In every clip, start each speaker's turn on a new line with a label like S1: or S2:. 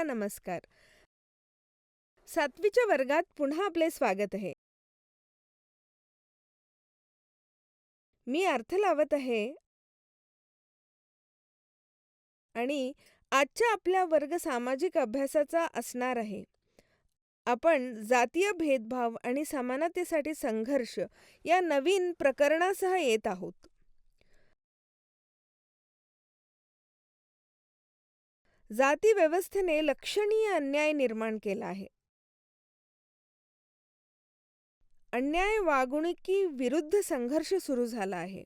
S1: सर्वांना नमस्कार. 7वीच्या वर्गात पुन्हा आपले स्वागत आहे. मी अर्थ लावत आहे आणि आजच्या आपला वर्ग सामाजिक अभ्यासाचा असणार आहे. आपण जातीय भेदभाव आणि समानतेसाठी संघर्ष या नवीन प्रकरणासह येत आहोत. जाती व्यवस्थेने लक्षणीय अन्याय निर्माण केला आहे. अन्याय वागणुकीविरुद्ध संघर्ष सुरू झाला आहे.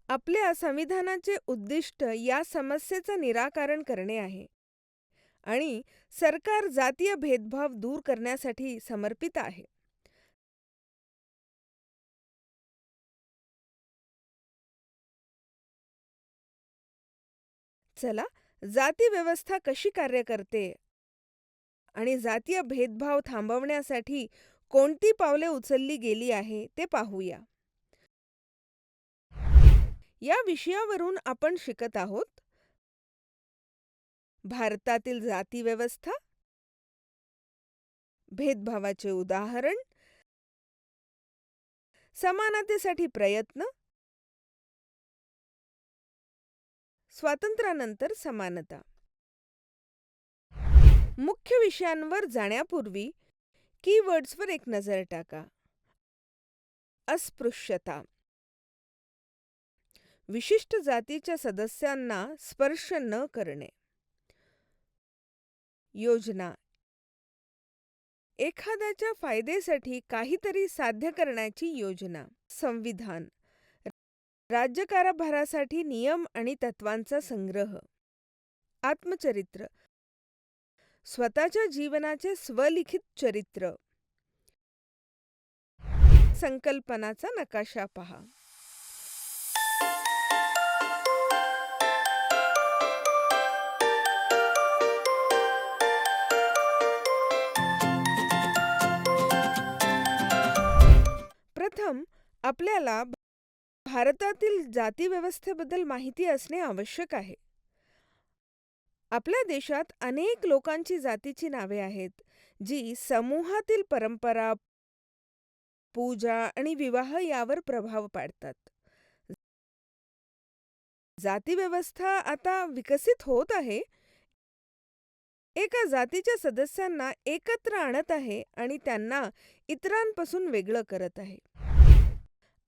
S1: आपल्या संविधानाचे उद्दिष्ट या समस्येचं निराकरण करणे आहे आणि सरकार जातीय भेदभाव दूर करण्यासाठी समर्पित आहे. चला, जाती व्यवस्था कशी कार्य करते आणि जातीय भेदभाव थांबवण्यासाठी कोणती पावले उचलली गेली आहे ते पाहूया. या विषयावरून आपण शिकत आहोत भारतातील जाती व्यवस्था, भेदभावाचे उदाहरण, समानतेसाठी प्रयत्न, स्वातंत्र्यानंतर समानता. मुख्य विषयांवर जाण्यापूर्वी कीवर्ड्सवर एक नजर टाका. अस्पृश्यता. विशिष्ट जातीच्या सदस्यांना स्पर्श न करणे. योजना. एखाद्याच्या फायदेसाठी काहीतरी साध्य करण्याची योजना. संविधान. राज्यकारभारासाठी नियम आणि तत्वांचा संग्रह. आत्मचरित्र. स्वतःच्या जीवनाचे स्वलिखित चरित्र. संकल्पनाचा नकाशा पहा. प्रथम आपल्याला भारतातील जाती व्यवस्थेबद्दल माहिती असणे आवश्यक आहे. आपल्या देशात अनेक लोकांची जातीची नावे आहेत जी समूहातील परंपरा, पूजा आणि विवाह यावर प्रभाव पाडतात. जाती व्यवस्था आता विकसित होत आहे. एका जातीच्या सदस्यांना एकत्र आणत आहे आणि त्यांना इतरांपासून वेगळं करत आहे.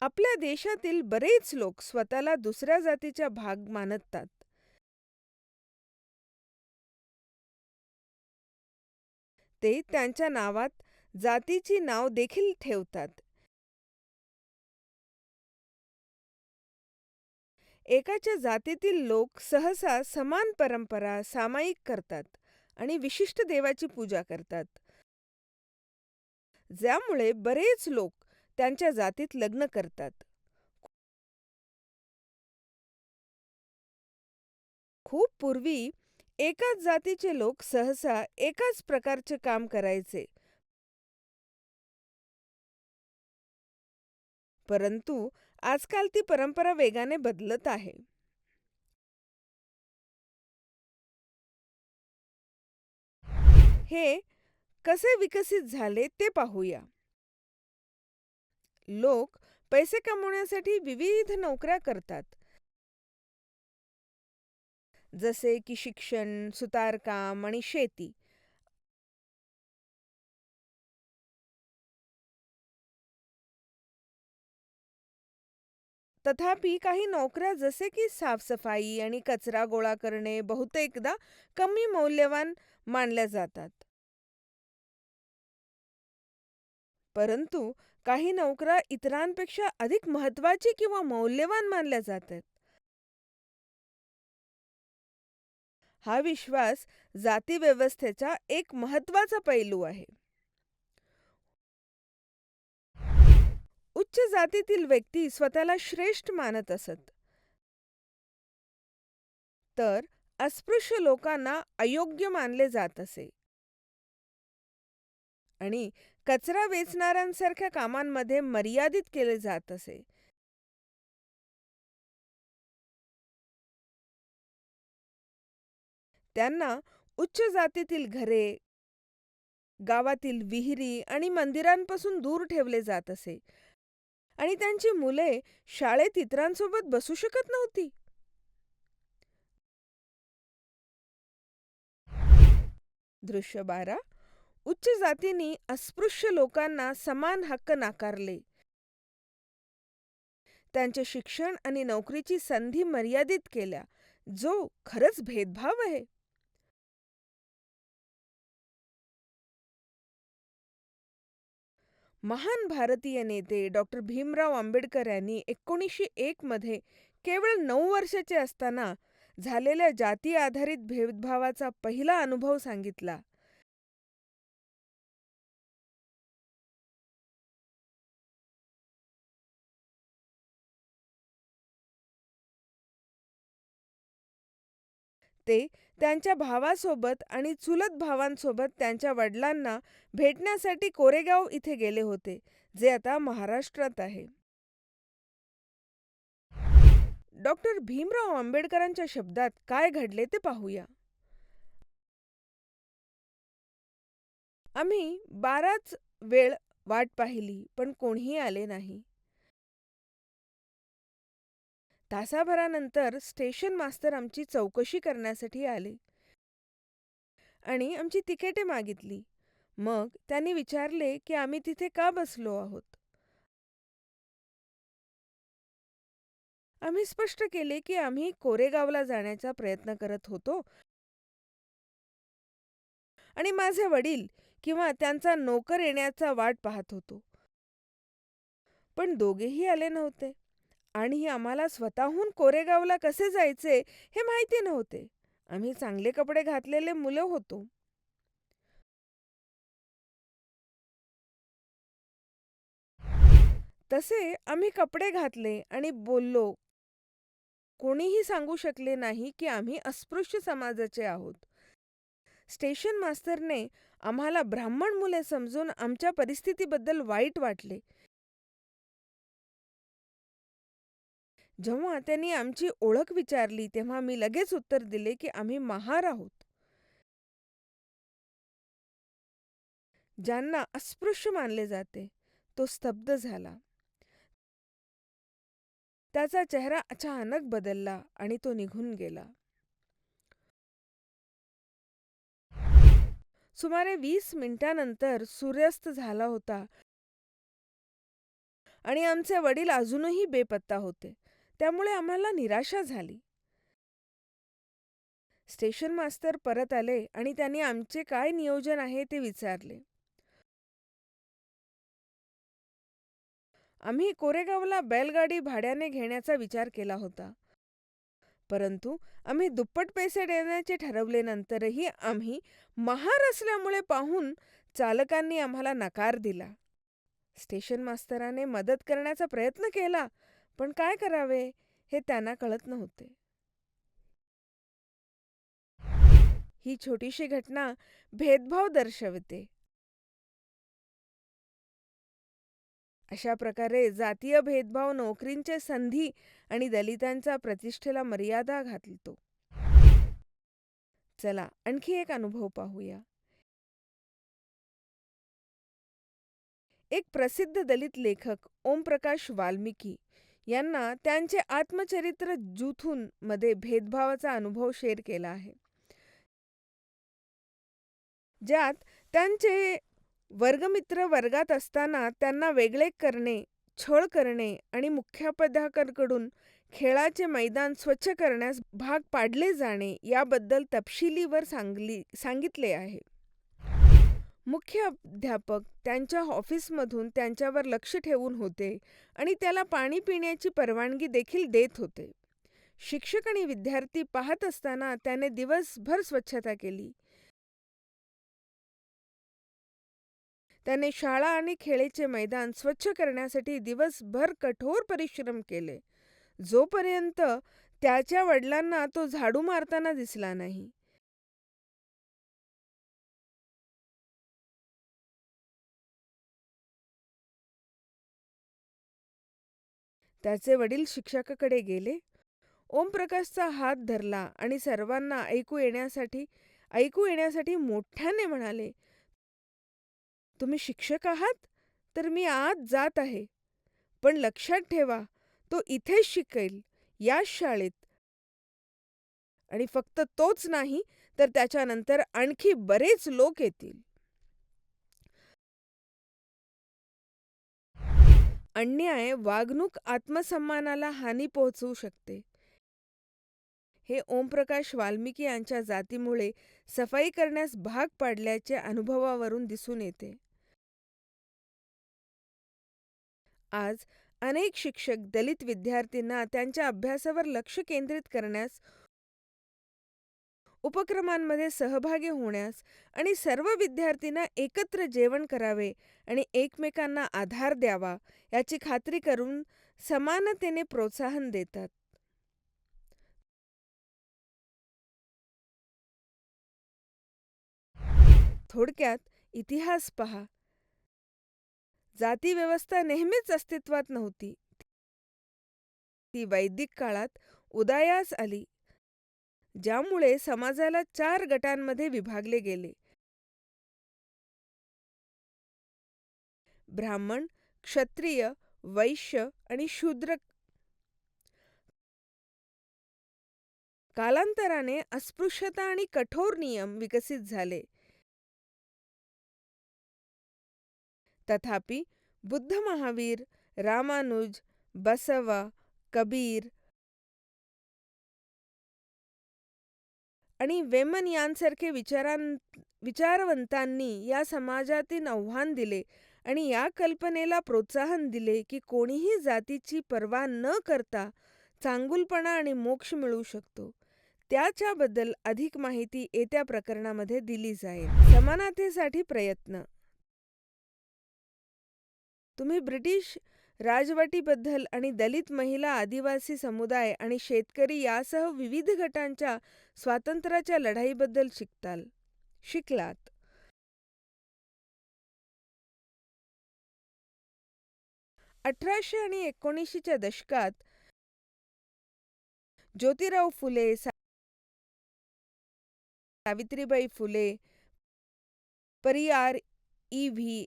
S1: आपल्या देशातील बरेच लोक स्वतःला दुसऱ्या जातीचा भाग मानतात. ते त्यांच्या नावात जातीची नाव देखील ठेवतात. एकाच्या जातीतील लोक सहसा समान परंपरा सामायिक करतात आणि विशिष्ट देवाची पूजा करतात, ज्यामुळे बरेच लोक त्यांच्या जातीत लग्न करतात. खूप पूर्वी एकाच जातीचे लोक सहसा एकाच प्रकारचे काम करायचे, परंतु आजकाल ती परंपरा वेगाने बदलत आहे. हे कसे विकसित झाले ते पाहूया. लोक पैसे कमवण्यासाठी विविध नोकऱ्या करतात, जसे की शिक्षण, सुतारकाम आणि शेती. तथापि काही नोकऱ्या जसे की साफसफाई आणि कचरा गोळा करणे बहुतेकदा कमी मौल्यवान मानल्या जातात. परंतु काही नोकऱ्या इतरांपेक्षा अधिक महत्त्वाची किंवा मौल्यवान मानल्या जातात. हा विश्वास जाती व्यवस्थेचा एक महत्त्वाचा पैलू आहे. उच्च जातीतील व्यक्ती स्वतःला श्रेष्ठ मानत असत, तर अस्पृश्य लोकांना अयोग्य मानले जात असे आणि कचरा वेचणाऱ्यांसारख्या कामांमध्ये मर्यादित केले जात असे. त्यांना उच्च जातीतील घरे, गावातील विहिरी आणि मंदिरांपासून दूर ठेवले जात असे आणि त्यांची मुले शाळेत इतरांसोबत बसू शकत नव्हती. दृश्य 12. उच्च जातींनी अस्पृश्य लोकांना समान हक्क नाकारले. त्यांचे शिक्षण आणि नोकरीची संधी मर्यादित केल्या, जो खरंच भेदभाव आहे. महान भारतीय नेते डॉक्टर भीमराव आंबेडकर यांनी 1901 मध्ये केवळ 9 वर्षाचे असताना झालेल्या जाती आधारित भेदभावाचा पहिला अनुभव सांगितला. ते त्यांच्या भावासोबत आणि चुलत भावांसोबत त्यांच्या वडिलांना भेटण्यासाठी कोरेगाव इथे गेले होते, जे आता महाराष्ट्रात आहे. डॉक्टर भीमराव आंबेडकरांच्या शब्दात काय घडले ते पाहूया. आम्ही 12च वेळ वाट पाहिली, पण कोणीही आले नाही. तासाभरानंतर स्टेशन मास्तर आमची चौकशी करण्यासाठी आले आणि आमची तिकिटे मागितली. मग त्यांनी विचारले की आम्ही तिथे का बसलो आहोत. आम्ही स्पष्ट केले की आम्ही कोरेगावला जाण्याचा प्रयत्न करत होतो आणि माझे वडील किंवा त्यांचा नोकर येण्याचा वाट पाहत होतो. पण दोघेही आले नव्हते आणि आम्हाला स्वतःहून कोरेगावला कसे जायचे हे माहिती नव्हते. आम्ही चांगले कपडे घातलेले मुलं होतो. तसे आम्ही कपडे घातले आणि बोललो. कोणीही सांगू शकले नाही की आम्ही अस्पृश्य समाजाचे आहोत. स्टेशन मास्तरने आम्हाला ब्राह्मण मुले समजून आमच्या परिस्थितीबद्दल वाईट वाटले. जेव्हा त्यांनी आमची ओळख विचारली तेव्हा मी लगेच उत्तर दिले की आम्ही महार आहोत. ज्यांना अस्पृश्य मानले जाते. तो स्तब्ध झाला. त्याचा चेहरा अचानक बदलला आणि तो निघून गेला. सुमारे 20 मिनिटांनंतर सूर्यास्त झाला होता आणि आमचे वडील अजूनही बेपत्ता होते. त्यामुळे आम्हाला निराशा झाली. स्टेशन मास्तर परत आले आणि त्यांनी आमचे काय नियोजन आहे ते विचारले. आम्ही कोरेगावला बैलगाडी भाड्याने घेण्याचा विचार केला होता. परंतु आम्ही दुप्पट पैसे देण्याचे ठरवल्यानंतरही आम्ही महार असल्यामुळे पाहून चालकांनी आम्हाला नकार दिला. स्टेशन मास्तराने मदत करण्याचा प्रयत्न केला, पण काय करावे हे त्यांना कळत नव्हते. ही छोटीशी घटना भेदभाव दर्शवते. अशा प्रकारे जातीय भेदभाव नोकरींच्या संधी आणि दलितांच्या प्रतिष्ठेला मर्यादा घालतो. चला आणखी एक अनुभव पाहूया. एक प्रसिद्ध दलित लेखक ओमप्रकाश वाल्मिकी यांना त्यांचे आत्मचरित्र जूथून मध्ये भेदभावाचा अनुभव शेअर केला आहे, ज्यात त्यांचे वर्गमित्र वर्गात असताना त्यांना वेगळे करणे, छळ करणे आणि मुख्याध्यापकांकडून खेळाचे मैदान स्वच्छ करण्यास भाग पाडले जाणे याबद्दल तपशीलवार सांगितले आहे. मुख्याध्यापक त्यांच्या ऑफिसमधून त्यांच्यावर लक्ष ठेवून होते आणि त्याला पाणी पिण्याची परवानगी देखील देत होते. शिक्षक आणि विद्यार्थी पाहत असताना त्याने दिवसभर स्वच्छता केली. त्याने शाळा आणि खेळाचे मैदान स्वच्छ करण्यासाठी दिवसभर कठोर परिश्रम केले, जोपर्यंत त्याच्या वडिलांना तो झाडू मारताना दिसला नाही. त्याचे वडील शिक्षकाकडे गेले. ओमप्रकाशचा हात धरला आणि सर्वांना ऐकू येण्यासाठी मोठ्याने म्हणाले, "तुम्ही शिक्षक आहात? तर मी आत जात आहे. पण लक्षात ठेवा, तो इथेच शिकेल, याच शाळेत. आणि फक्त तोच नाही, तर त्याच्यानंतर आणखी बरेच लोक येतील." अन्याय, वागणूक आत्मसन्मानाला हानी पोहोचवू शकते. हे ओमप्रकाश वाल्मिकी यांच्या जातीमुळे सफाई करण्यास भाग पाडल्याचे अनुभवावरून दिसून येते. आज अनेक शिक्षक दलित विद्यार्थ्यांना त्यांच्या अभ्यासावर लक्ष केंद्रित करण्यास, उपक्रमांमध्ये सहभागी होण्यास आणि सर्व विद्यार्थ्यांना एकत्र जेवण करावे आणि एकमेकांना आधार द्यावा याची खात्री करून समानतेने प्रोत्साहन देतात. थोडक्यात इतिहास पहा. जातीव्यवस्था नेहमीच अस्तित्वात नव्हती. ती वैदिक काळात उदयास आली, ज्यामुळे समाजाला 4 गटांमध्ये विभागले गेले. ब्राह्मण, क्षत्रिय, वैश्य आणि शूद्र. कालांतराने अस्पृश्यता आणि कठोर नियम विकसित झाले. तथापि बुद्ध महावीर, रामानुज, बसवा, कबीर आणि वेमन यांसारखे विचारवंतांनी या समाजातील आव्हान दिले आणि या कल्पनेला प्रोत्साहन दिले की कोणीही जातीची पर्वा न करता चांगुलपणा आणि मोक्ष मिळवू शकतो. त्याच्याबद्दल अधिक माहिती येत्या प्रकरणामध्ये दिली जाईल. समानतेसाठी प्रयत्न. तुम्ही ब्रिटिश राजवटीबद्दल आणि दलित, महिला, आदिवासी समुदाय आणि शेतकरी यासह विविध गटांच्या स्वातंत्र्याच्या लढाईबद्दल शिकलात. 1800 आणि 1900च्या दशकात ज्योतिराव फुले, सावित्रीबाई फुले, परियार ई.व्ही.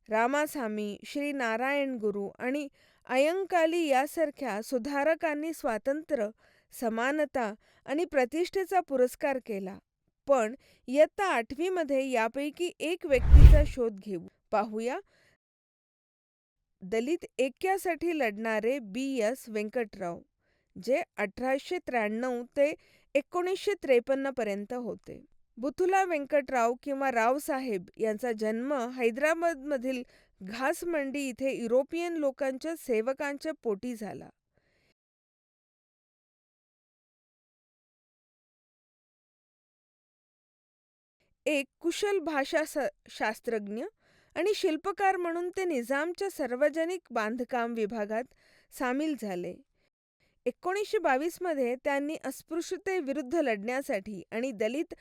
S1: रामासामी, श्री नारायण गुरु आणि अय्यंकाळी यासारख्या सुधारकांनी स्वातंत्र्य, समानता आणि प्रतिष्ठेचा पुरस्कार केला. पण इयत्ता 8वी मध्ये यापैकी एक व्यक्तीचा शोध पाहूया. दलित ऐक्यासाठी लढणारे बी.एस. व्यंकटराव, जे 1893 ते 1953 पर्यंत होते. बुथुला व्यंकटराव किंवा रावसाहेब यांचा जन्म हैदराबादमधील घासमंडी इथे युरोपियन लोकांच्या सेवकांच्या पोटी झाला. एक कुशल भाषाशास्त्रज्ञ आणि शिल्पकार म्हणून ते निजामच्या सार्वजनिक बांधकाम विभागात सामील झाले. 1922 मध्ये त्यांनी अस्पृश्यतेविरुद्ध लढण्यासाठी आणि दलित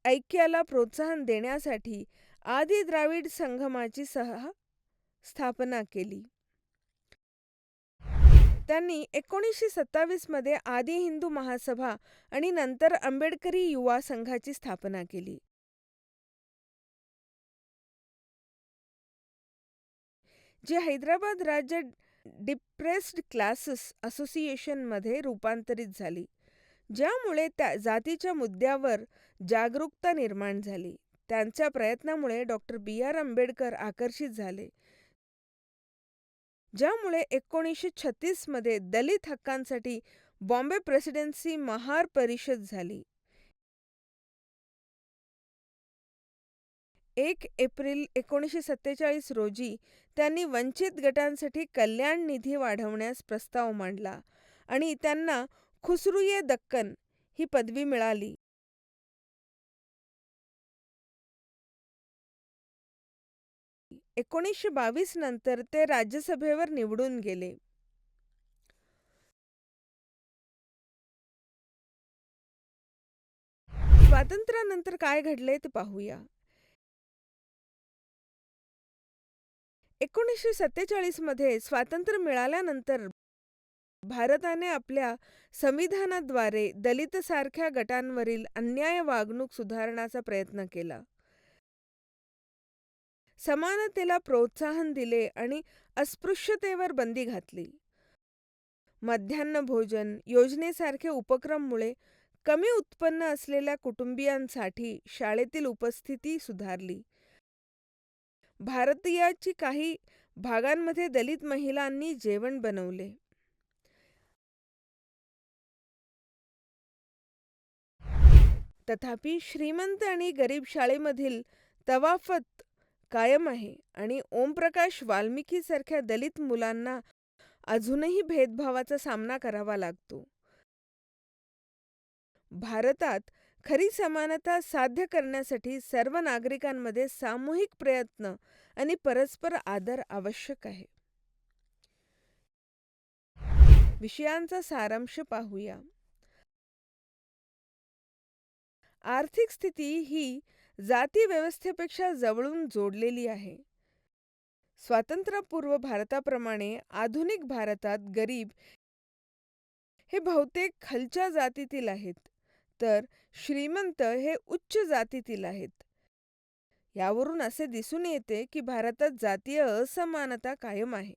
S1: ऐक्याला प्रोत्साहन देण्यासाठी आदि द्राविड संगमाची स्थापना केली. त्यांनी 1927 मध्ये आदि हिंदू महासभा आणि नंतर आंबेडकरी युवा संघाची स्थापना केली. जी हैदराबाद राज्य डिप्रेस्ड क्लासेस असोसिएशन मध्ये रूपांतरित झाली, ज्यामुळे त्या जातीच्या मुद्द्यावर जागरूकता निर्माण झाली. त्यांच्या प्रयत्नामुळे डॉ. बी.आर. आंबेडकर आकर्षित झाले, ज्यामुळे 1936 मध्ये दलित हक्कांसाठी बॉम्बे प्रेसिडेन्सी महार परिषद झाली. 1 एप्रिल 1947 रोजी त्यांनी वंचित गटांसाठी कल्याण निधी वाढवण्यास प्रस्ताव मांडला आणि त्यांना खुसरू-ए-दक्कन ही पदवी मिळाली. 1922 नंतर ते राज्यसभेवर निवडून गेले. स्वातंत्र्यानंतर काय घडले ते पाहूया. 1947 मध्ये स्वातंत्र्य मिळाल्यानंतर भारताने आपल्या संविधानाद्वारे दलितसारख्या गटांवरील अन्याय वागणूक सुधारण्याचा प्रयत्न केला. समानतेला प्रोत्साहन दिले आणि अस्पृश्यतेवर बंदी घातली. मध्यान्ह भोजन योजनेसारखे उपक्रममुळे कमी उत्पन्न असलेल्या कुटुंबियांसाठी शाळेतील उपस्थिती सुधारली. भारतीयाची काही भागांमध्ये दलित महिलांनी जेवण बनवले. तथापि श्रीमंत आणि गरीब शाळेमधील तफावत कायम आहे आणि ओमप्रकाश वाल्मिकीसारख्या दलित मुलांना अजूनही भेदभावाचा सामना करावा लागतो. भारतात खरी समानता साध्य करण्यासाठी सर्व नागरिकांमध्ये सामूहिक प्रयत्न आणि परस्पर आदर आवश्यक आहे. विषयांचा सारांश पाहूया. आर्थिक स्थिती ही जाती व्यवस्थेपेक्षा जवळून जोडलेली आहे. स्वातंत्र्यपूर्व भारताप्रमाणे आधुनिक भारतात गरीब हे बहुतेक खालच्या जातीतील आहेत, तर श्रीमंत हे उच्च जातीतील आहेत. यावरून असे दिसून येते की भारतात जातीय असमानता कायम आहे.